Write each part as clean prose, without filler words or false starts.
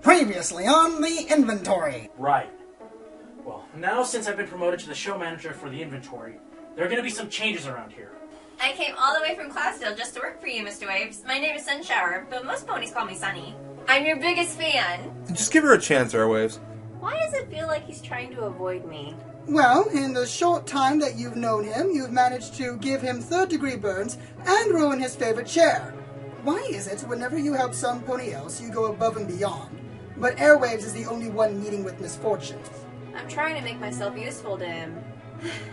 Previously on the inventory. Right. Well, now since I've been promoted to the show manager for the inventory, there are going to be some changes around here. I came all the way from Clarksdale just to work for you, Mr. Waves. My name is Sunshower, but most ponies call me Suny. I'm your biggest fan. Just give her a chance, Airwaves. Why does it feel like he's trying to avoid me? Well, in the short time that you've known him, you've managed to give him third-degree burns and ruin his favorite chair. Why is it whenever you help some pony else, you go above and beyond? But Airwaves is the only one meeting with misfortunes. I'm trying to make myself useful to him.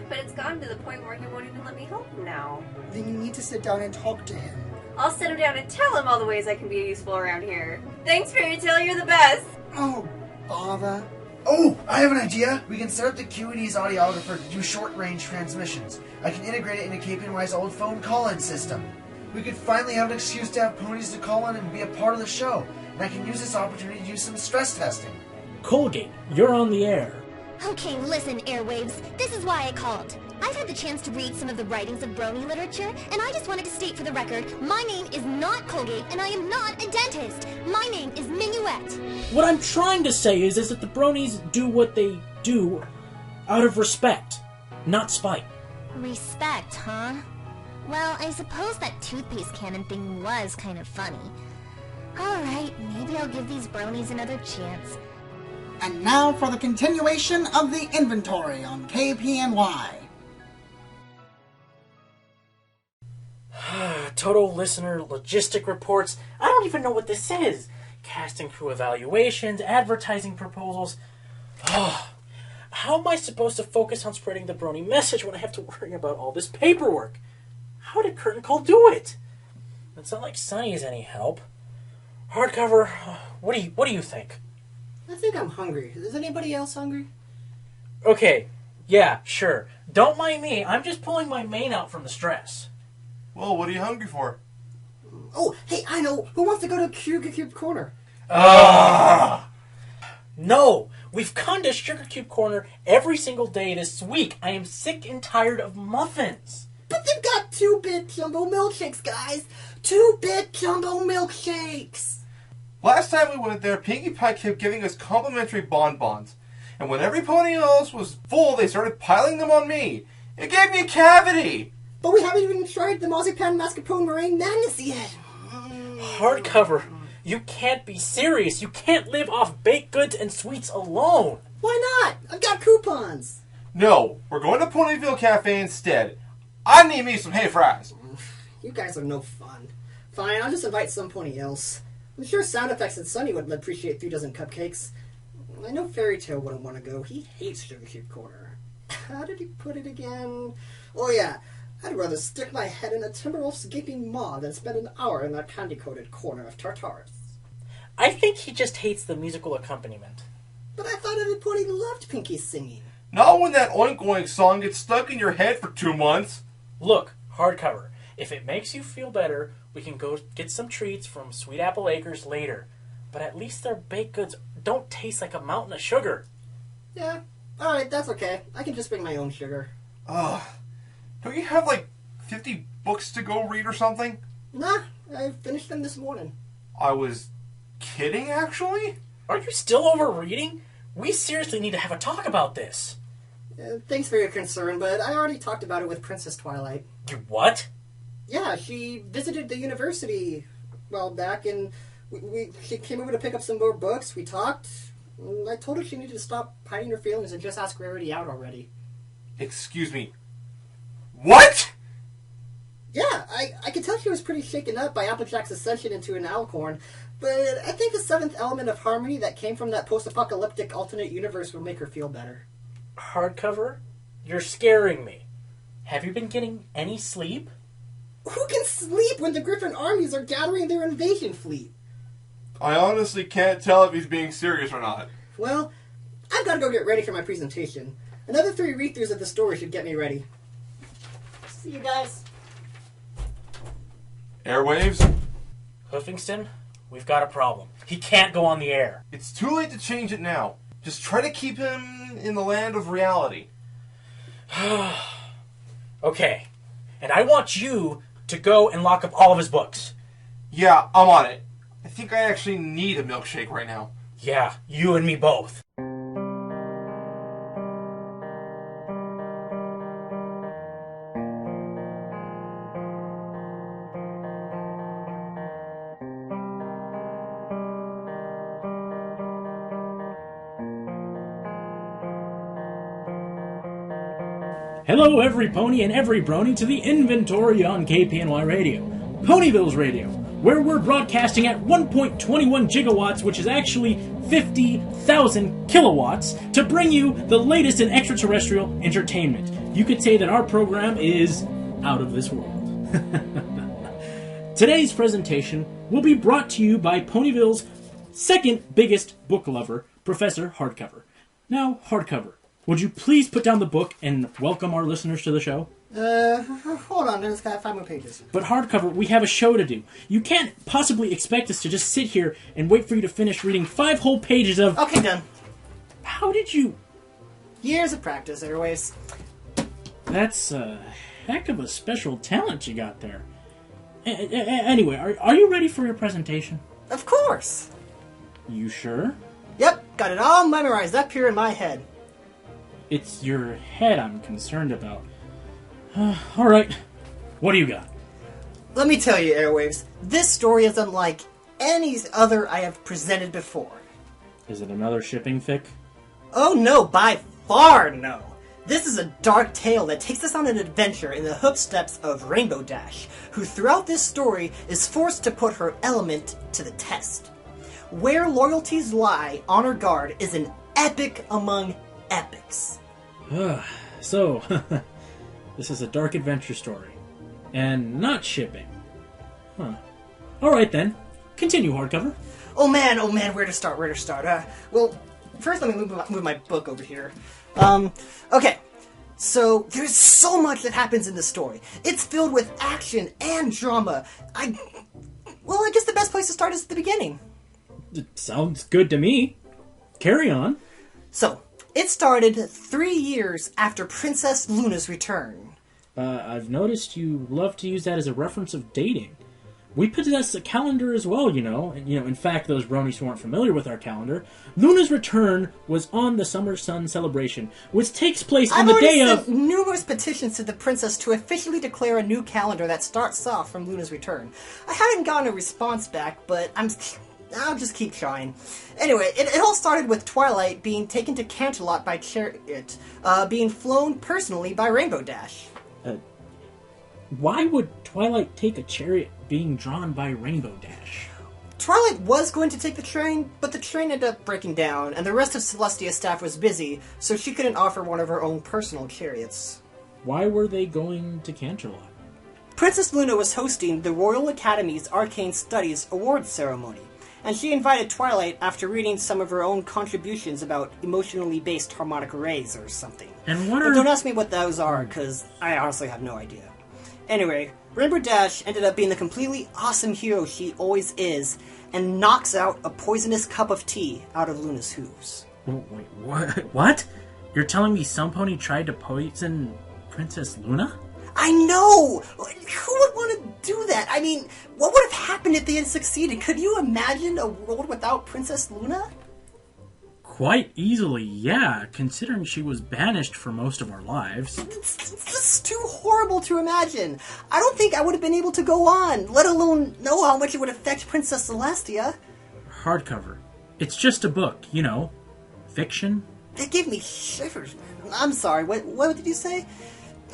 But it's gotten to the point where he won't even let me help him now. Then you need to sit down and talk to him. I'll sit him down and tell him all the ways I can be useful around here. Thanks, Fairy Tale, you're the best! Oh, bother. Oh, I have an idea! We can set up the KPNY's audiographer to do short-range transmissions. I can integrate it into KPNY's old phone call-in system. We could finally have an excuse to have ponies to call in and be a part of the show. And I can use this opportunity to do some stress testing. Colgate, you're on the air. Okay, listen, Airwaves. This is why I called. I've had the chance to read some of the writings of brony literature, and I just wanted to state for the record, my name is not Colgate, and I am not a dentist. My name is Minuet. What I'm trying to say is that the bronies do what they do out of respect, not spite. Respect, huh? Well, I suppose that toothpaste cannon thing was kind of funny. Alright, maybe I'll give these bronies another chance. And now for the continuation of the inventory on KPNY. Total listener logistic reports. I don't even know what this is. Casting crew evaluations, advertising proposals. Oh, how am I supposed to focus on spreading the brony message when I have to worry about all this paperwork? How did Curtain Call do it? It's not like Sunny is any help. Hardcover, what do you think? I think I'm hungry. Is anybody else hungry? Okay, yeah, sure. Don't mind me. I'm just pulling my mane out from the stress. Well, what are you hungry for? Oh, hey, I know. Who wants to go to Sugar Cube Corner? No, we've gone to Sugar Cube Corner every single day this week. I am sick and tired of muffins. But they've got 2-bit jumbo milkshakes, guys. 2-bit jumbo milkshakes. Last time we went there, Pinkie Pie kept giving us complimentary bonbons. And when every pony else was full, they started piling them on me. It gave me a cavity. But we haven't even tried the marzipan mascarpone meringue madness yet. Hardcover, you can't be serious. You can't live off baked goods and sweets alone. Why not? I've got coupons. No, we're going to Ponyville Cafe instead. I need me some hay fries. You guys are no fun. Fine, I'll just invite some pony else. I'm sure Sound Effects and Sunny would appreciate 3 dozen cupcakes. I know Fairy Tale wouldn't want to go. He hates Sugar Cube Corner. How did he put it again? Oh yeah, I'd rather stick my head in a Timberwolf's gaping maw than spend an hour in that candy-coated corner of Tartarus. I think he just hates the musical accompaniment. But I thought every pony loved Pinkie's singing. Not when that Oink Oink song gets stuck in your head for 2 months. Look, Hardcover, if it makes you feel better, we can go get some treats from Sweet Apple Acres later. But at least their baked goods don't taste like a mountain of sugar. Yeah, alright, that's okay. I can just bring my own sugar. Ugh. Don't you have like 50 books to go read or something? Nah, I finished them this morning. I was kidding, actually? Are you still overreading? We seriously need to have a talk about this. Thanks for your concern, but I already talked about it with Princess Twilight. You what? Yeah, she visited the university a while back, and she came over to pick up some more books. We talked. I told her she needed to stop hiding her feelings and just ask Rarity out already. Excuse me. What? Yeah, I could tell she was pretty shaken up by Applejack's ascension into an Alcorn, but I think the 7th element of harmony that came from that post-apocalyptic alternate universe will make her feel better. Hardcover, you're scaring me. Have you been getting any sleep? Who can sleep when the Griffin armies are gathering their invasion fleet? I honestly can't tell if he's being serious or not. Well, I've got to go get ready for my presentation. Another 3 read-throughs of the story should get me ready. See you guys. Airwaves? Hoofingston, we've got a problem. He can't go on the air. It's too late to change it now. Just try to keep him in the land of reality. Okay, and I want you to go and lock up all of his books. Yeah, I'm on it. I think I actually need a milkshake right now. Yeah, you and me both. Hello, every pony and every brony to the inventory on KPNY Radio, Ponyville's radio, where we're broadcasting at 1.21 gigawatts, which is actually 50,000 kilowatts, to bring you the latest in extraterrestrial entertainment. You could say that our program is out of this world. Today's presentation will be brought to you by Ponyville's second biggest book lover, Professor Hardcover. Now, Hardcover, would you please put down the book and welcome our listeners to the show? Hold on, there's got 5 more pages. But Hardcover, we have a show to do. You can't possibly expect us to just sit here and wait for you to finish reading 5 whole pages of... Okay, done. How did you... Years of practice, Airwaves. That's a heck of a special talent you got there. Anyway, are you ready for your presentation? Of course. You sure? Yep, got it all memorized up here in my head. It's your head I'm concerned about. Alright, what do you got? Let me tell you, Airwaves, this story is unlike any other I have presented before. Is it another shipping fic? Oh no, by far no. This is a dark tale that takes us on an adventure in the footsteps of Rainbow Dash, who throughout this story is forced to put her element to the test. Where loyalties lie, honor guard is an epic among epics. So, this is a dark adventure story. And not shipping. Huh. Alright then. Continue, Hardcover. Oh man, where to start? Well, first let me move my book over here. Okay. So, there's so much that happens in this story. It's filled with action and drama. I guess the best place to start is at the beginning. It sounds good to me. Carry on. So, it started 3 years after Princess Luna's return. I've noticed you love to use that as a reference of dating. We possess a calendar as well, you know. And, in fact, those bronies who aren't familiar with our calendar, Luna's return was on the Summer Sun celebration, which takes place on the day of... I've already sent numerous petitions to the princess to officially declare a new calendar that starts off from Luna's return. I haven't gotten a response back, but I'll just keep trying. Anyway, it all started with Twilight being taken to Canterlot by chariot, being flown personally by Rainbow Dash. Why would Twilight take a chariot being drawn by Rainbow Dash? Twilight was going to take the train, but the train ended up breaking down, and the rest of Celestia's staff was busy, so she couldn't offer one of her own personal chariots. Why were they going to Canterlot? Princess Luna was hosting the Royal Academy's Arcane Studies Awards ceremony, and she invited Twilight after reading some of her own contributions about emotionally based harmonic arrays or something. And what But don't ask me what those are, because I honestly have no idea. Anyway, Rainbow Dash ended up being the completely awesome hero she always is, and knocks out a poisonous cup of tea out of Luna's hooves. Wait, what? You're telling me some pony tried to poison Princess Luna? I know! Who would want to do that? I mean, what would have happened if they had succeeded? Could you imagine a world without Princess Luna? Quite easily, yeah, considering she was banished for most of our lives. It's just too horrible to imagine. I don't think I would have been able to go on, let alone know how much it would affect Princess Celestia. Hardcover. It's just a book, fiction. It gave me shivers, man. I'm sorry, what did you say?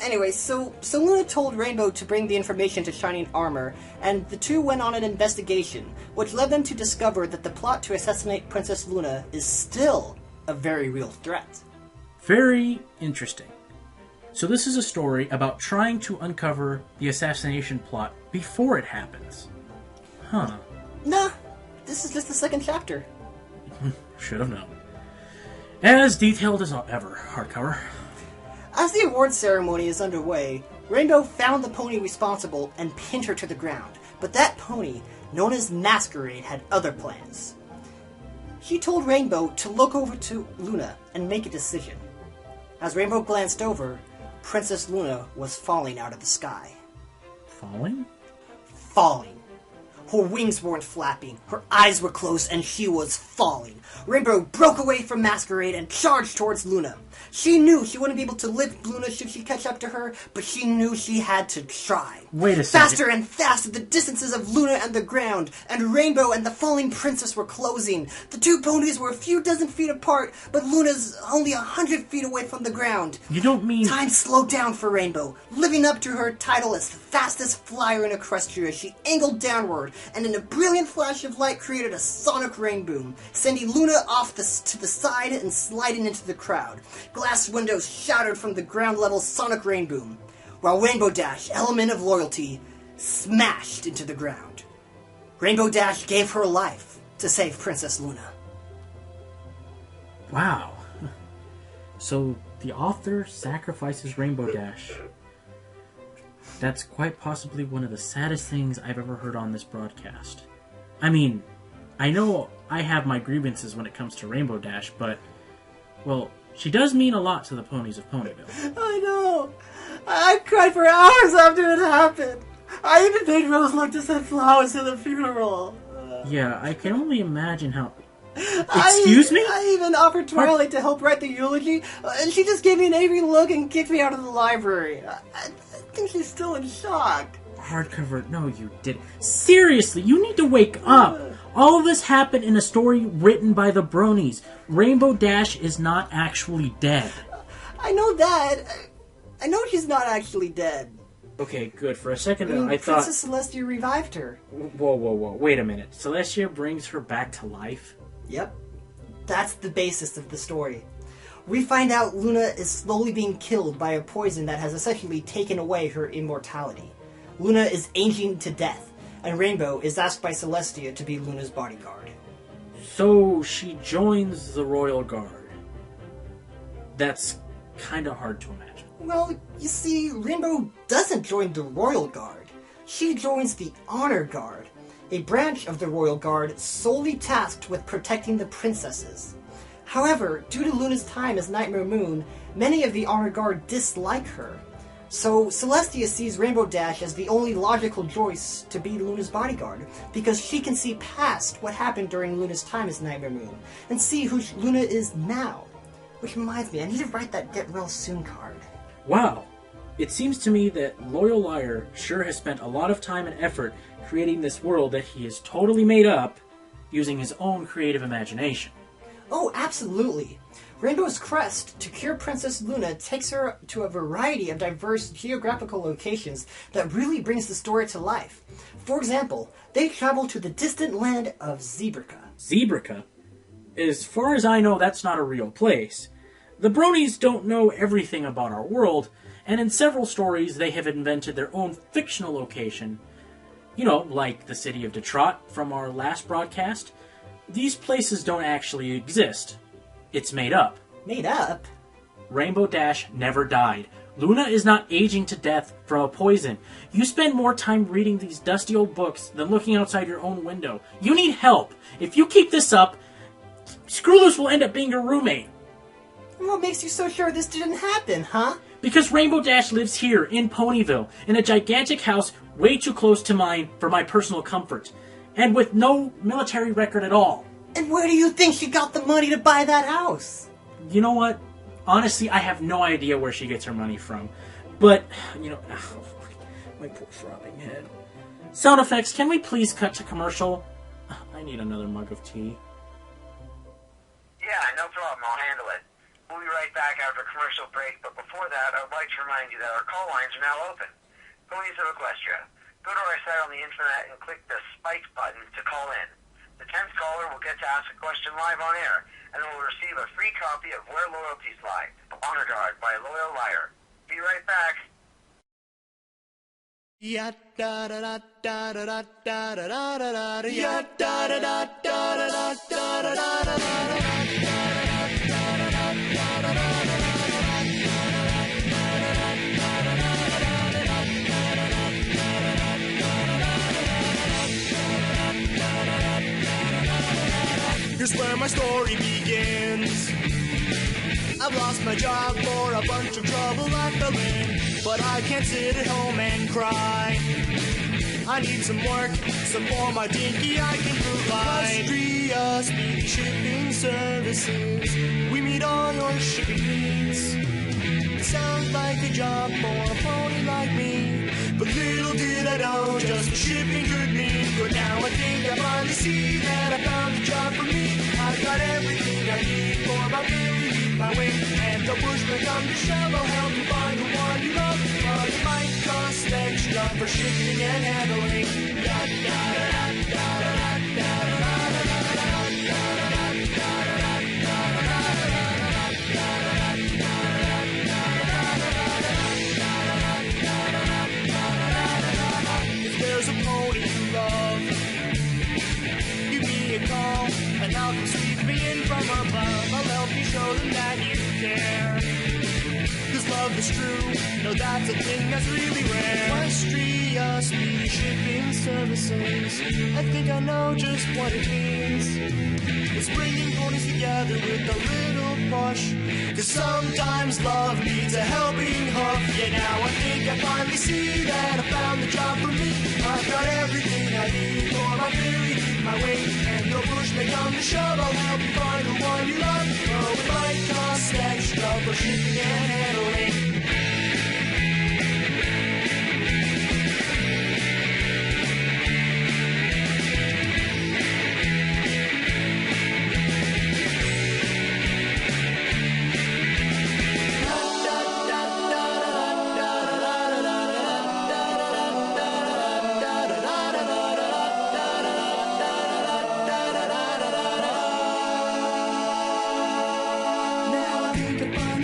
Anyway, so Luna told Rainbow to bring the information to Shining Armor, and the two went on an investigation, which led them to discover that the plot to assassinate Princess Luna is still a very real threat. Very interesting. So this is a story about trying to uncover the assassination plot before it happens. Huh. Nah, this is just the second chapter. Should have known. As detailed as ever, Hardcover. As the award ceremony is underway, Rainbow found the pony responsible and pinned her to the ground, but that pony, known as Masquerade, had other plans. She told Rainbow to look over to Luna and make a decision. As Rainbow glanced over, Princess Luna was falling out of the sky. Falling? Falling. Her wings weren't flapping, her eyes were closed, and she was falling. Rainbow broke away from Masquerade and charged towards Luna. She knew she wouldn't be able to lift Luna should she catch up to her, but she knew she had to try. Wait a second. Faster and faster the distances of Luna and the ground, and Rainbow and the falling princess were closing. The two ponies were a few dozen feet apart, but Luna's only 100 feet away from the ground. You don't mean... Time slowed down for Rainbow. Living up to her title as the fastest flyer in Equestria, she angled downward, and in a brilliant flash of light created a sonic rain boom, sending Luna off to the side and sliding into the crowd. Glass windows shattered from the ground-level sonic rain boom, while Rainbow Dash, element of loyalty, smashed into the ground. Rainbow Dash gave her life to save Princess Luna. Wow. So the author sacrifices Rainbow Dash. That's quite possibly one of the saddest things I've ever heard on this broadcast. I mean, I know I have my grievances when it comes to Rainbow Dash, but, well, she does mean a lot to the ponies of Ponyville. I know. I cried for hours after it happened. I even made Rose look to send flowers to the funeral. Yeah, I can only imagine how... Excuse me? I even offered Twilight to help write the eulogy, and she just gave me an angry look and kicked me out of the library. I think she's still in shock. Hardcover, no you didn't. Seriously, you need to wake up. All of this happened in a story written by the Bronies. Rainbow Dash is not actually dead. I know that. I know she's not actually dead. Okay, good. For a second, I thought... Princess Celestia revived her. Whoa. Wait a minute. Celestia brings her back to life? Yep. That's the basis of the story. We find out Luna is slowly being killed by a poison that has essentially taken away her immortality. Luna is aging to death, and Rainbow is asked by Celestia to be Luna's bodyguard. So she joins the Royal Guard. That's kind of hard to imagine. Well, you see, Rainbow doesn't join the Royal Guard. She joins the Honor Guard, a branch of the Royal Guard solely tasked with protecting the princesses. However, due to Luna's time as Nightmare Moon, many of the Honor Guard dislike her. So Celestia sees Rainbow Dash as the only logical choice to be Luna's bodyguard, because she can see past what happened during Luna's time as Nightmare Moon, and see who Luna is now. Which reminds me, I need to write that Get Well Soon card. Wow. It seems to me that Loyal Liar sure has spent a lot of time and effort creating this world that he has totally made up using his own creative imagination. Oh, absolutely. Rainbow's quest to cure Princess Luna takes her to a variety of diverse geographical locations that really brings the story to life. For example, they travel to the distant land of Zebrica. Zebrica? As far as I know, that's not a real place. The Bronies don't know everything about our world, and in several stories they have invented their own fictional location. You know, like the city of Detroit from our last broadcast. These places don't actually exist. It's made up. Made up? Rainbow Dash never died. Luna is not aging to death from a poison. You spend more time reading these dusty old books than looking outside your own window. You need help. If you keep this up, Screwloose will end up being your roommate. What makes you so sure this didn't happen, huh? Because Rainbow Dash lives here in Ponyville, in a gigantic house way too close to mine for my personal comfort, and with no military record at all. And where do you think she got the money to buy that house? You know what? Honestly, I have no idea where she gets her money from. But, you know, my poor throbbing head. Sound effects, can we please cut to commercial? I need another mug of tea. Yeah, no problem. I'll handle it. We'll be right back after a commercial break, but before that, I would like to remind you that our call lines are now open. Ponies of Equestria. Go to our site on the internet and click the Spike button to call in. The 10th caller will get to ask a question live on air, and will receive a free copy of Where Loyalties Lie, Honor Guard by Loyal Liar. Be right back. Here's where my story begins. I've lost my job for a bunch of trouble I fell in, but I can't sit at home and cry. I need some work, some for my dinky I can provide. Industrious speedy shipping services. We meet all your shipping needs. It sounds like a job for a pony like me, but little did I know just what shipping could mean. But now I think I finally see that I found a job for me. I've got everything I need for my Billy, my wing, and the bushman come to shove. I'll help you find the one you love, but it might cost extra for shipping and handling. If there's a pony you love, give me a call, and I'll come sweep me in from above. I'll help you show them that you care. 'Cause love is true, no, that's a thing that's really rare. Equestria speedy shipping services, I think I know just what it means. It's bringing ponies together with a little push. 'Cause sometimes love needs a helping hoof. Yeah, now I think I finally see that I found the job for me. I've got everything I need for my Billy, my wing, and the push may come to shove. I'll help you find the one you love. Oh, it might cost extra for shipping and handling.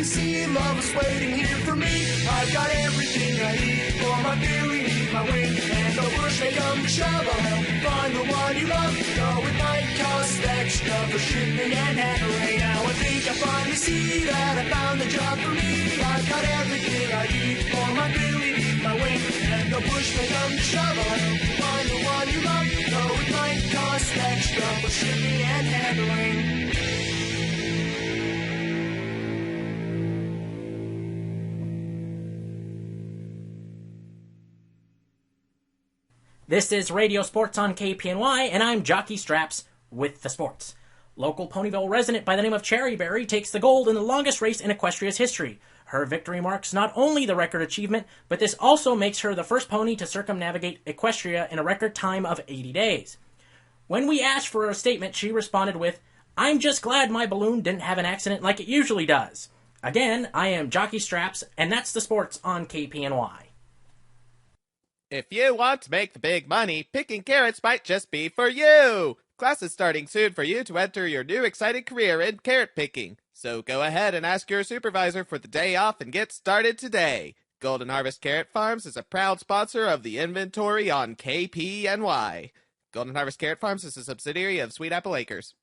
See, love is waiting here for me. I've got everything I need for my Billy, my wing, and the push may come to shove. I'll help you find the one you love. Though it might cost extra for shipping and handling. Now I think I finally see that I found the job for me. I've got everything I need for my Billy, my wing, and the push may come to shove. I'll help you find the one you love. Though it might cost extra for shipping and handling. This is Radio Sports on KPNY, and I'm Jockey Straps with the sports. Local Ponyville resident by the name of Cherryberry takes the gold in the longest race in Equestria's history. Her victory marks not only the record achievement, but this also makes her the first pony to circumnavigate Equestria in a record time of 80 days. When we asked for a statement, she responded with, "I'm just glad my balloon didn't have an accident like it usually does." Again, I am Jockey Straps, and that's the sports on KPNY. If you want to make the big money, picking carrots might just be for you! Class is starting soon for you to enter your new exciting career in carrot picking. So go ahead and ask your supervisor for the day off and get started today. Golden Harvest Carrot Farms is a proud sponsor of the inventory on KPNY. Golden Harvest Carrot Farms is a subsidiary of Sweet Apple Acres.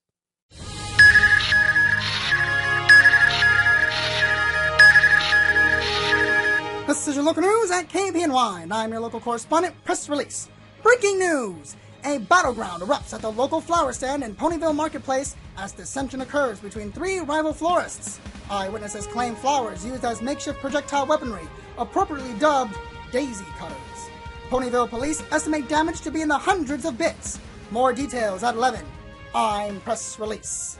This is your local news at KPNY, and I'm your local correspondent, Press Release. Breaking news! A battleground erupts at the local flower stand in Ponyville Marketplace as dissension occurs between three rival florists. Eyewitnesses claim flowers used as makeshift projectile weaponry, appropriately dubbed daisy cutters. Ponyville police estimate damage to be in the hundreds of bits. More details at 11. I'm Press Release.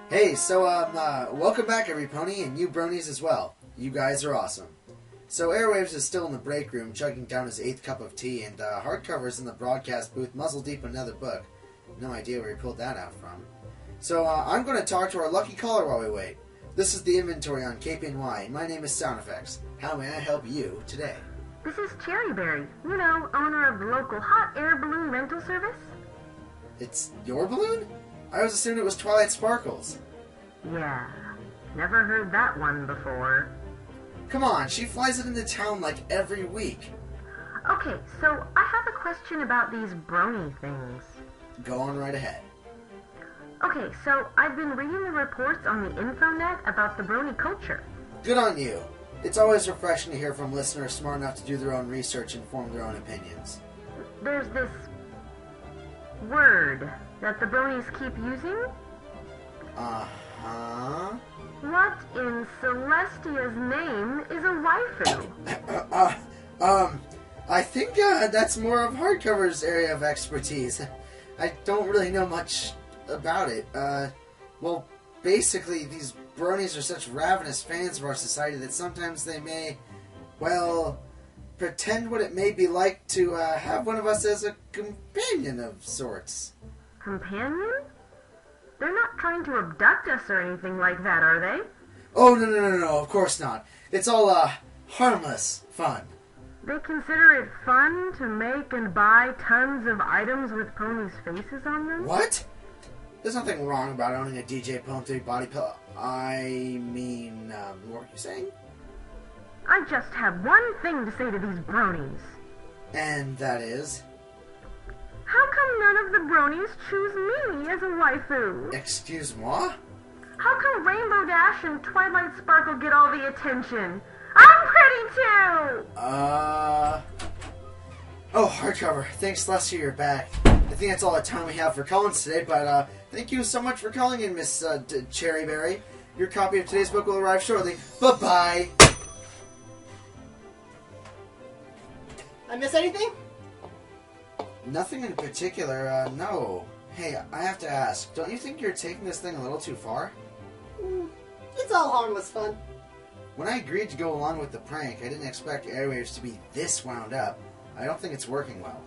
Hey, so, welcome back, every pony, and you bronies as well. You guys are awesome. So, Airwaves is still in the break room, chugging down his 8th cup of tea, and Hardcover's in the broadcast booth, muzzle deep in another book. No idea where he pulled that out from. So, I'm going to talk to our lucky caller while we wait. This is the inventory on KPNY, and my name is Sound Effects. How may I help you today? This is Cherryberry, you know, owner of the local hot air balloon rental service. It's your balloon? I was assuming it was Twilight Sparkles. Yeah, never heard that one before. Come on, she flies it into town like every week. Okay, so I have a question about these brony things. Go on right ahead. Okay, so I've been reading the reports on the Infonet about the brony culture. Good on you. It's always refreshing to hear from listeners smart enough to do their own research and form their own opinions. There's this word that the bronies keep using? Huh? What in Celestia's name is a waifu? I think that's more of Hardcover's area of expertise. I don't really know much about it. Well, basically, these bronies are such ravenous fans of our society that sometimes they may, well, pretend what it may be like to have one of us as a companion of sorts. Companion? They're not trying to abduct us or anything like that, are they? Oh, no, of course not. It's all, harmless fun. They consider it fun to make and buy tons of items with ponies' faces on them? What? There's nothing wrong about owning a DJ Pone 3 body pillow. I mean, what were you saying? I just have one thing to say to these bronies. And that is? How come none of the bronies choose me as a waifu? Excuse-moi? How come Rainbow Dash and Twilight Sparkle get all the attention? I'm pretty too! Oh, Hardcover. Thanks, Celestia, you're back. I think that's all the time we have for Collins today, but, thank you so much for calling in, Miss, Cherryberry. Your copy of today's book will arrive shortly. Bye-bye! I miss anything? Nothing in particular, no. Hey, I have to ask, don't you think you're taking this thing a little too far? It's all harmless fun. When I agreed to go along with the prank, I didn't expect Airwaves to be this wound up. I don't think it's working well.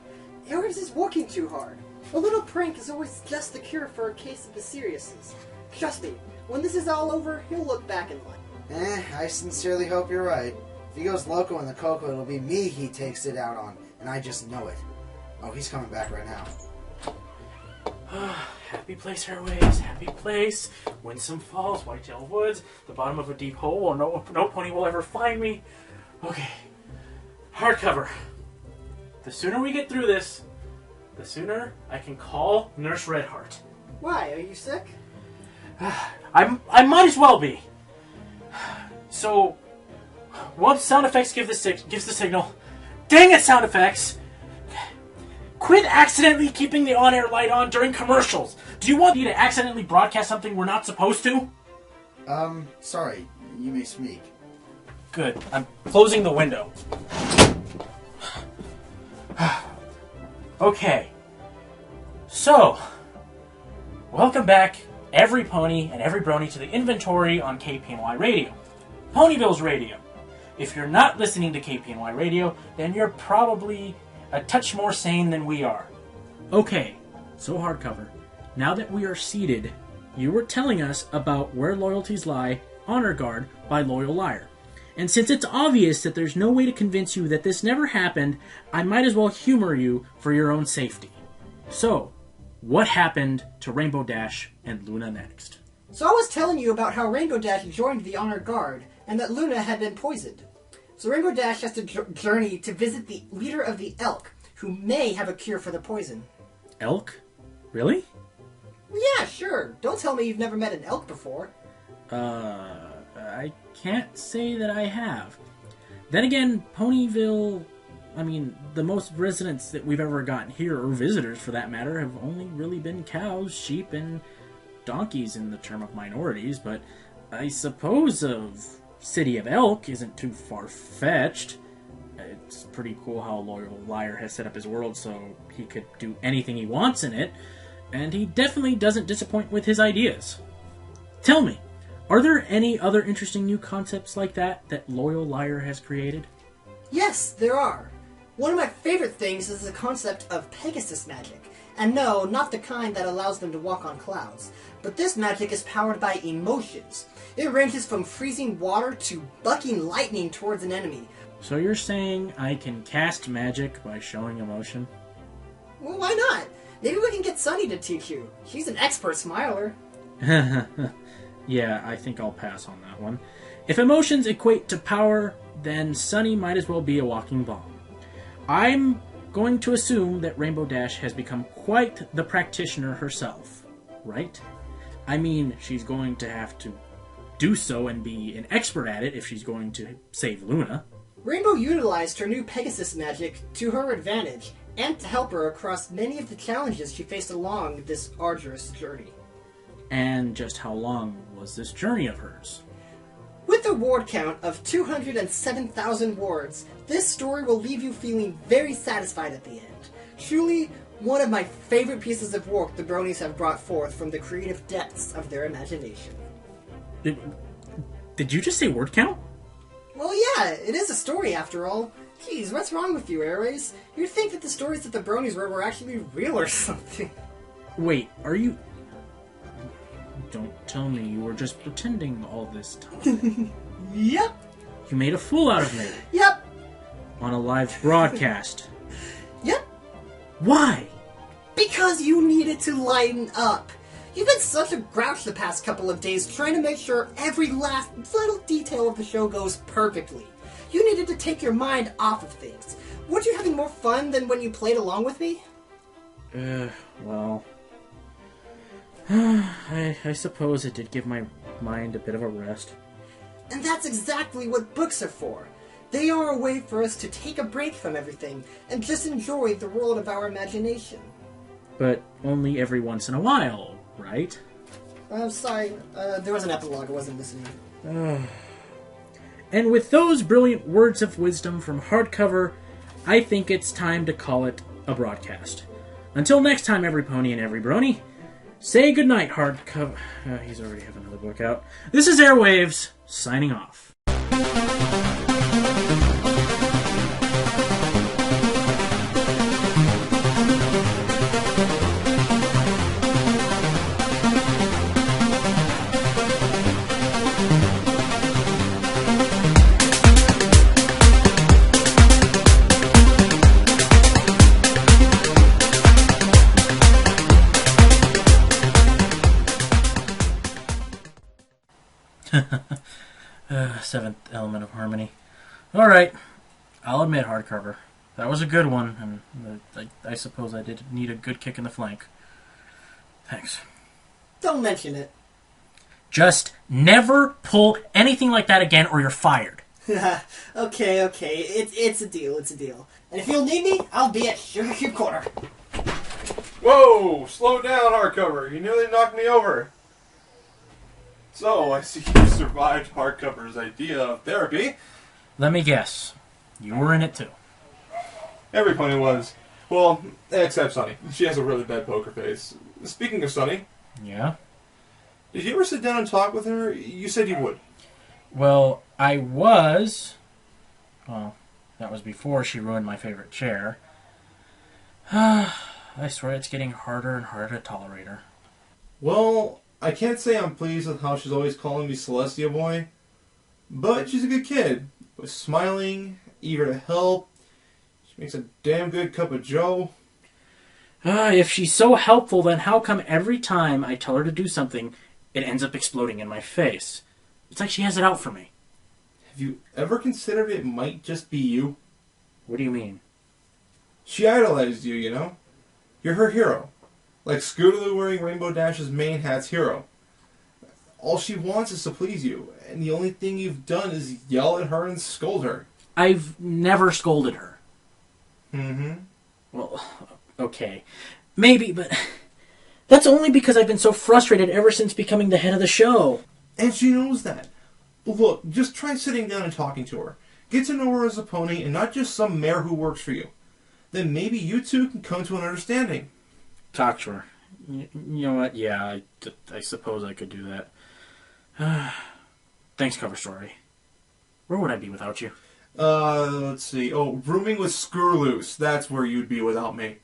Airwaves is working too hard. A little prank is always just the cure for a case of the seriousness. Trust me, when this is all over, he'll look back and like. I sincerely hope you're right. If he goes loco in the cocoa, it'll be me he takes it out on, and I just know it. Oh, he's coming back right now. Happy place, Airwaves. Happy place. Winsome Falls, Whitetail Woods, the bottom of a deep hole, or no pony will ever find me. Okay. Hardcover. The sooner we get through this, the sooner I can call Nurse Redheart. Why? Are you sick? I might as well be. So, once sound effects gives the signal. Dang it, sound effects! Quit accidentally keeping the on-air light on during commercials. Do you want me to accidentally broadcast something we're not supposed to? Sorry. You may speak. Good. I'm closing the window. Okay. So, welcome back, every pony and every brony, to the inventory on KPNY Radio. Ponyville's radio. If you're not listening to KPNY Radio, then you're probably a touch more sane than we are. Okay, so Hardcover, now that we are seated, you were telling us about Where Loyalties Lie, Honor Guard by Loyal Liar. And since it's obvious that there's no way to convince you that this never happened, I might as well humor you for your own safety. So, what happened to Rainbow Dash and Luna next? So I was telling you about how Rainbow Dash joined the Honor Guard, and that Luna had been poisoned. So Rainbow Dash has to journey to visit the leader of the Elk, who may have a cure for the poison. Elk? Really? Yeah, sure. Don't tell me you've never met an elk before. I can't say that I have. Then again, Ponyville, the most residents that we've ever gotten here, or visitors for that matter, have only really been cows, sheep, and donkeys in the term of minorities, but I suppose a city of elk isn't too far-fetched. It's pretty cool how Loyal Liar has set up his world so he could do anything he wants in it, and he definitely doesn't disappoint with his ideas. Tell me, are there any other interesting new concepts like that Loyal Liar has created? Yes, there are. One of my favorite things is the concept of Pegasus magic. And no, not the kind that allows them to walk on clouds. But this magic is powered by emotions. It ranges from freezing water to bucking lightning towards an enemy. So you're saying I can cast magic by showing emotion? Well, why not? Maybe we can get Suny to teach you. She's an expert smiler. Yeah, I think I'll pass on that one. If emotions equate to power, then Suny might as well be a walking bomb. I'm going to assume that Rainbow Dash has become quite the practitioner herself, right? She's going to have to do so and be an expert at it if she's going to save Luna. Rainbow utilized her new Pegasus magic to her advantage, and to help her across many of the challenges she faced along this arduous journey. And just how long was this journey of hers? With a word count of 207,000 words, this story will leave you feeling very satisfied at the end. Truly, one of my favorite pieces of work the Bronies have brought forth from the creative depths of their imagination. Did you just say word count? Well, yeah, it is a story after all. Geez, what's wrong with you, Airways? You'd think that the stories that the Bronies wrote were actually real or something. Wait, are you... Don't tell me you were just pretending all this time. Yep. You made a fool out of me. Yep. On a live broadcast. Yep. Why? Because you needed to lighten up. You've been such a grouch the past couple of days trying to make sure every last little detail of the show goes perfectly. You needed to take your mind off of things. Weren't you having more fun than when you played along with me? Well... I suppose it did give my mind a bit of a rest. And that's exactly what books are for. They are a way for us to take a break from everything and just enjoy the world of our imagination. But only every once in a while, right? I'm sorry, there was an epilogue, I wasn't listening. And with those brilliant words of wisdom from Hardcover, I think it's time to call it a broadcast. Until next time, every pony and every brony, say goodnight, Hardcover. He's already have another book out. This is Airwaves, signing off. Seventh element of harmony. Alright, I'll admit, Hardcover. That was a good one, and I suppose I did need a good kick in the flank. Thanks. Don't mention it. Just never pull anything like that again or you're fired. Okay. It's a deal, And if you'll need me, I'll be at Sugar Cube Corner. Whoa! Slow down, Hardcover. You nearly knocked me over. So, I see you survived Hardcover's idea of therapy. Let me guess. You were in it too. Every pony was. Well, except Suny. She has a really bad poker face. Speaking of Suny... Yeah? Did you ever sit down and talk with her? You said you would. Well, I was... Well, that was before she ruined my favorite chair. I swear it's getting harder and harder to tolerate her. Well, I can't say I'm pleased with how she's always calling me Celestia Boy. But she's a good kid. Smiling, eager to help. She makes a damn good cup of joe. If she's so helpful, then how come every time I tell her to do something, it ends up exploding in my face? It's like she has it out for me. Have you ever considered it might just be you? What do you mean? She idolized you, you know? You're her hero. Like Scootaloo wearing Rainbow Dash's main hat's hero. All she wants is to please you, and the only thing you've done is yell at her and scold her. I've never scolded her. Mm-hmm. Well, okay. Maybe, but that's only because I've been so frustrated ever since becoming the head of the show. And she knows that. Look, just try sitting down and talking to her. Get to know her as a pony and not just some mare who works for you. Then maybe you two can come to an understanding. Talk to her. You know what? Yeah, I suppose I could do that. Thanks, Cover Story. Where would I be without you? Let's see. Oh, rooming with Scurloose. That's where you'd be without me.